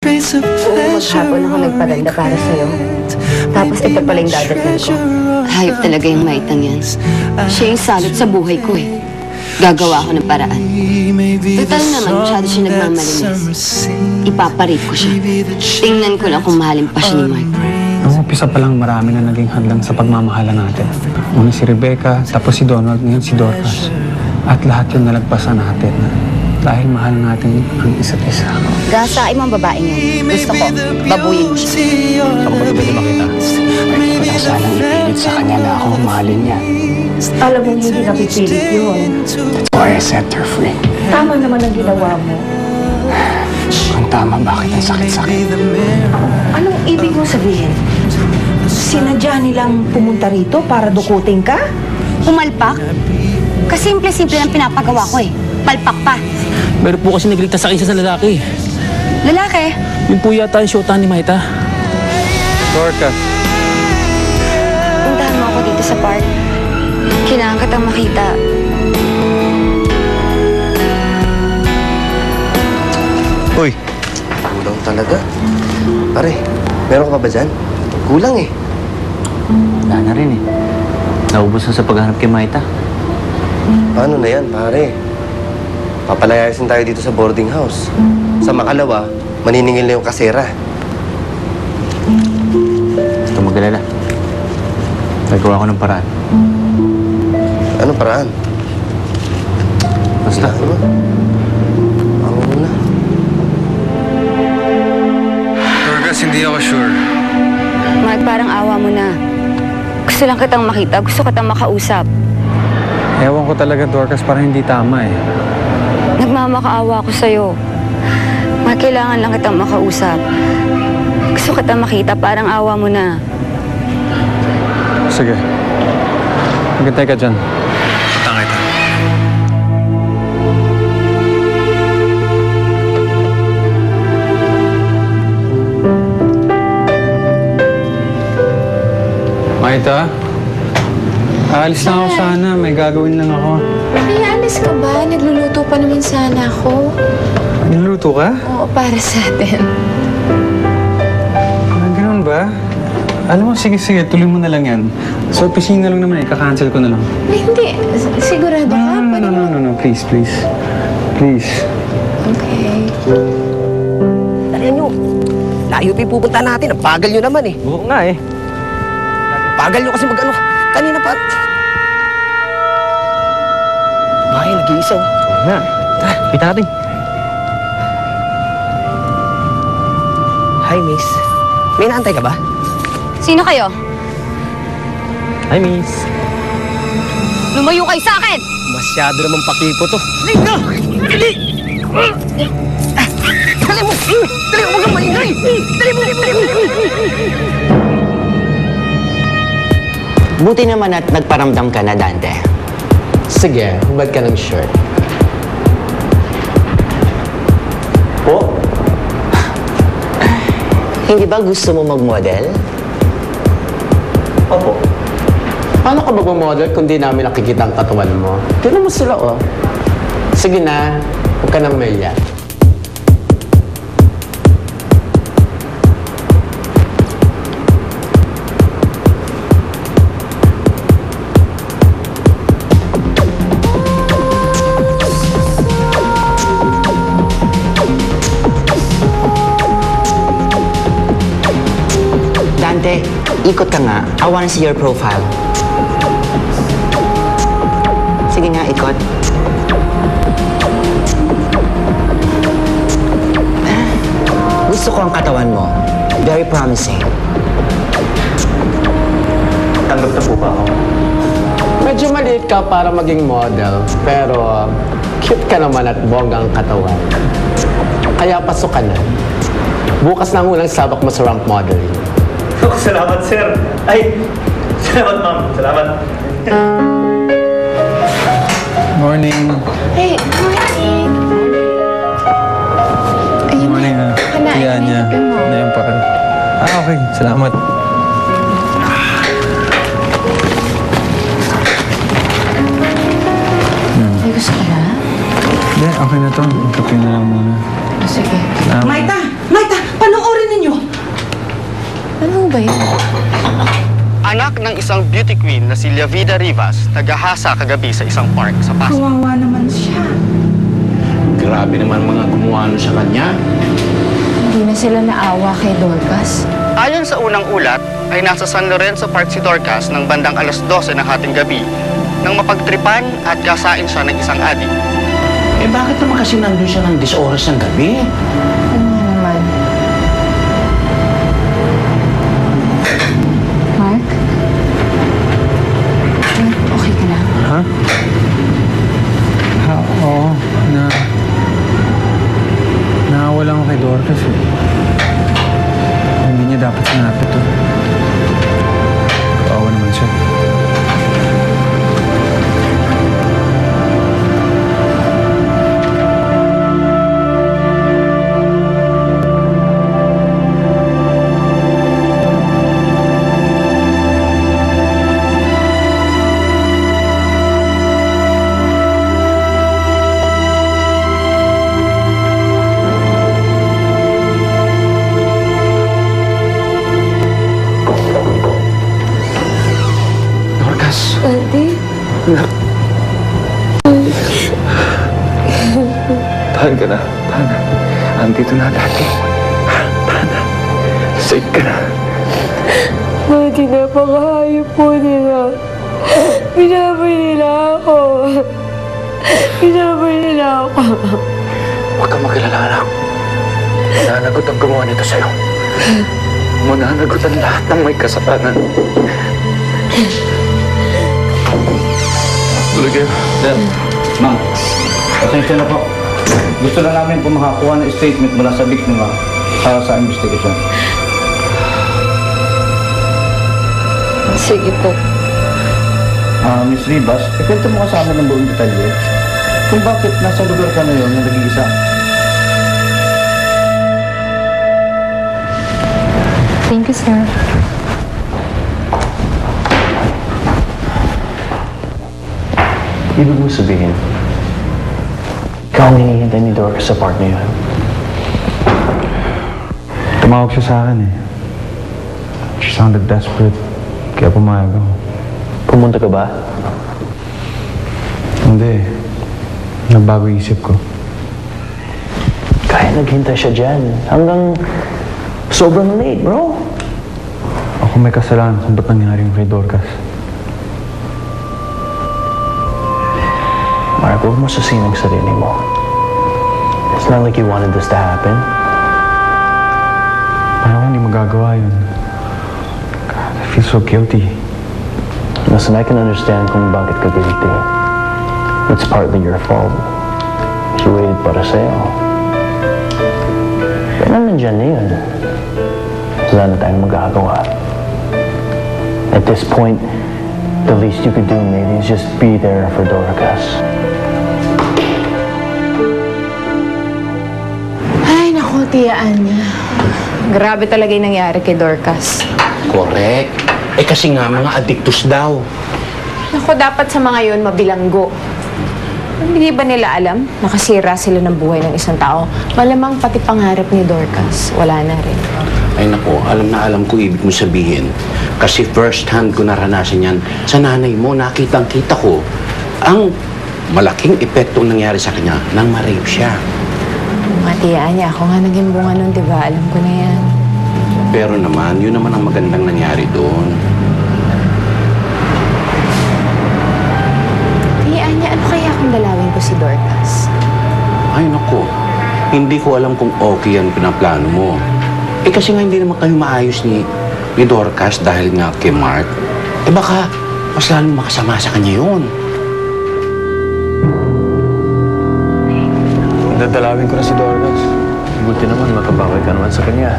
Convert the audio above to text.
maghapon ako nagpaganda para sa'yo. Tapos ito pala yung dadating ko. Hayop talaga yung maitang yan. Siya yung salot sa buhay ko eh. Gagawa ako ng paraan. Total naman, masyado siya nagmamalinis. Ipaparit ko siya. Tingnan ko lang kung mahalin pa siya ni Mark. Ang umpisa pa lang marami na naging hadlang sa pagmamahala natin. Una si Rebecca, tapos si Donald, ngayon si Dorcas. At lahat yun nalagpasan natin. Dahil mahal natin ang isa't isa. Gasain mo ang babaeng yan. Gusto ko, babuyin mo siya. Saan ko ba pwede makita? Wala sanang ipilit sa kanya na ako mahalin niya. Alam mo, hindi napipilit yun. That's why I set her free. Tama naman ang ginawa mo. Kung tama, bakit ang sakit-sakit? Anong ibig mo sabihin? Sinadya nilang pumunta rito para dukutin ka? Pumalpak? Kasimple-simple lang pinapagawa ko eh. Palpak pa. Meron po kasi nagligtas sa isa sa lalaki. Lalaki? Yun po yata ang shota ni Maita. Dorcas. Puntahan mo ako dito sa park. Kailangan kitang makita. Uy, kulang talaga. Pare, meron ka pa ba dyan? Kulang eh. Wala na rin eh. Naubos na sa paghanap kay Maita. Paano na yan, pare? Papalayasin tayo dito sa boarding house. Sa makalawa, maniningil na yung kasera. Basta mag-alala. Nagawa ko ng paraan. Anong paraan? Basta. Ano? Ako muna. Dorcas, hindi ako sure. Mark, parang awa mo na. Gusto lang kitang makita. Gusto kitang makausap. Ewan ko talaga, Dorcas, parang hindi tama eh. Nagmamakaawa ako sa'yo. Mark, kailangan lang kitang makausap. Gusto kitang makita. Parang awa mo na. Sige. Magantay ka dyan. Kita kita. Maita? Aalis lang ako sana. May gagawin lang ako. May alis ka ba? Nagluluto pa naman sana ako. Niluluto ka? Oo, para sa atin. Ganun ba? Alam mo, sige, tuloy mo na lang yan. Sa opisina lang naman eh, kakancel ko na lang. Ay, hindi. Sigurado ka? No, please. Please. Okay. Talihan nyo. Layo pa yung pupunta natin. Ang bagal nyo naman eh. Oo nga eh. Bagal nyo kasi mag-ano. Kanina pa. Bakit nag-iisa? Oo nga. Tara, kita natin. Hi, miss. May naantay ka ba? Sino kayo? Hi, miss. Lumayo kayo sa akin! Masyado naman pakipo to. Dali! Dali mo! Dali! Huwag kang maingay! Dali mo! Buti naman at nagparamdam ka na, Dante. Sige, hubad ka ng shirt. Po? Hindi ba gusto mo mag-model? Opo. Paano ka mag-model kung di namin nakikita ang katawan mo? Tignan mo sila, oh. Sige na, huwag ka nang maya. Dante, ikot ka nga. I wanna see your profile. Sige nga, ikot. Gusto ko ang katawan mo. Very promising. Tanggap na po ba ako? Medyo maliit ka para maging model, pero cute ka naman at bongga ang katawan. Kaya pasok ka na. Bukas na ang unang sabak mo sa rank modeling. Salamat, sir. Ay, salamat, ma'am. Salamat. Morning. Hey, morning. Ayun, Morning, ha? Kanain Yan na niya. yung mo. Na yung pakal. Okay. Salamat. May gusto ka na? Hindi, okay na to. Kape na lang muna. Sige. Salamat. Maita! ba yun? Anak ng isang beauty queen na si Liavida Rivas, nagahasa kagabi sa isang park sa Pasig. Kawawa naman siya. Grabe naman mga gumawa sa kanya. Hindi na sila naawa kay Dorcas. Ayon sa unang ulat, ay nasa San Lorenzo Park si Dorcas ng bandang alas 12 ng hating gabi nang mapagtripan at gasain siya ng isang adik. Eh bakit naman kasi nandun siya ng 10 oras ng gabi? Ano nga naman? Mark? Mark, okay ka lang? Ha? Oo. Nakawala ako kay Dorcas eh. Hindi niya dapat sinapit to. Kaawa naman siya. Ate? Tahan ka na. Tahan na. Andito na dati. Tahan na. Safe ka na. Mati, napakahayop po nila. Pinabay nila ako. Pinabay nila ako. Huwag kang mag-alala, anak. Mananagot ang gumawa nito sa'yo. Mananagot ang lahat ng may kasalanan. Tuloy kayo. Sir, ma'am, pasensya na po. Gusto na namin po makakuha ng statement mula sa biktima para sa investigation. Sige po. Miss Rivas, ikwento mo ka sa amin ng buong detalye kung bakit nasa lugar ka ngayon na nag-iisa. Thank you, sir. Ibig mo sabihin, ikaw ang hinihintay ni Dorcas sa park na yun. Tumawag siya sa akin eh. She sounded desperate. Kaya pumayag ako. Pumunta ka ba? Hindi. Nagbago isip ko. Kaya naghintay siya dyan. Hanggang sobrang late, bro. Ako may kasalanan kung ba't nangyari yung kay Dorcas. Mark, huwag mo sasihin ang sarili mo. It's not like you wanted this to happen. Paano ko hindi magagawa yun? God, I feel so guilty. Listen, I can understand kung bakit ka guilty. It's partly your fault. She waited para sa'yo. Pero nandyan na yun. Wala na tayong magagawa. At this point, the least you could do maybe is just be there for Dorcas. Ay, naku, Tia Anya. Grabe talaga yung nangyari kay Dorcas. Correct. Eh kasi nga, mga addictus daw. Naku, dapat sa mga yun mabilanggo. Hindi ba nila alam? Nakasira sila ng buhay ng isang tao. Malamang pati pangarap ni Dorcas, wala na rin. Ay nako, alam na alam ko ibig mo sabihin. Kasi first hand ko naranasan yan. Sa nanay mo, nakitang-kita ko ang malaking epektong nangyari sa kanya nang ma-rape siya. Matiyaan niya, ako nga naging bunga nun, di ba? Alam ko na yan. Pero naman, yun naman ang magandang nangyari doon. Tiyaan niya, ano kaya kung dalawin ko si Dorcas? Ay nako, hindi ko alam kung okay yan pinaplano mo. Eh kasi nga hindi naman kayo maayos ni Dorcas dahil nga kay Mark. Eh baka mas lalong makasama sa kanya yun. Dadalawin ko na si Dorcas. Buti naman, makabawi ka naman sa kanya.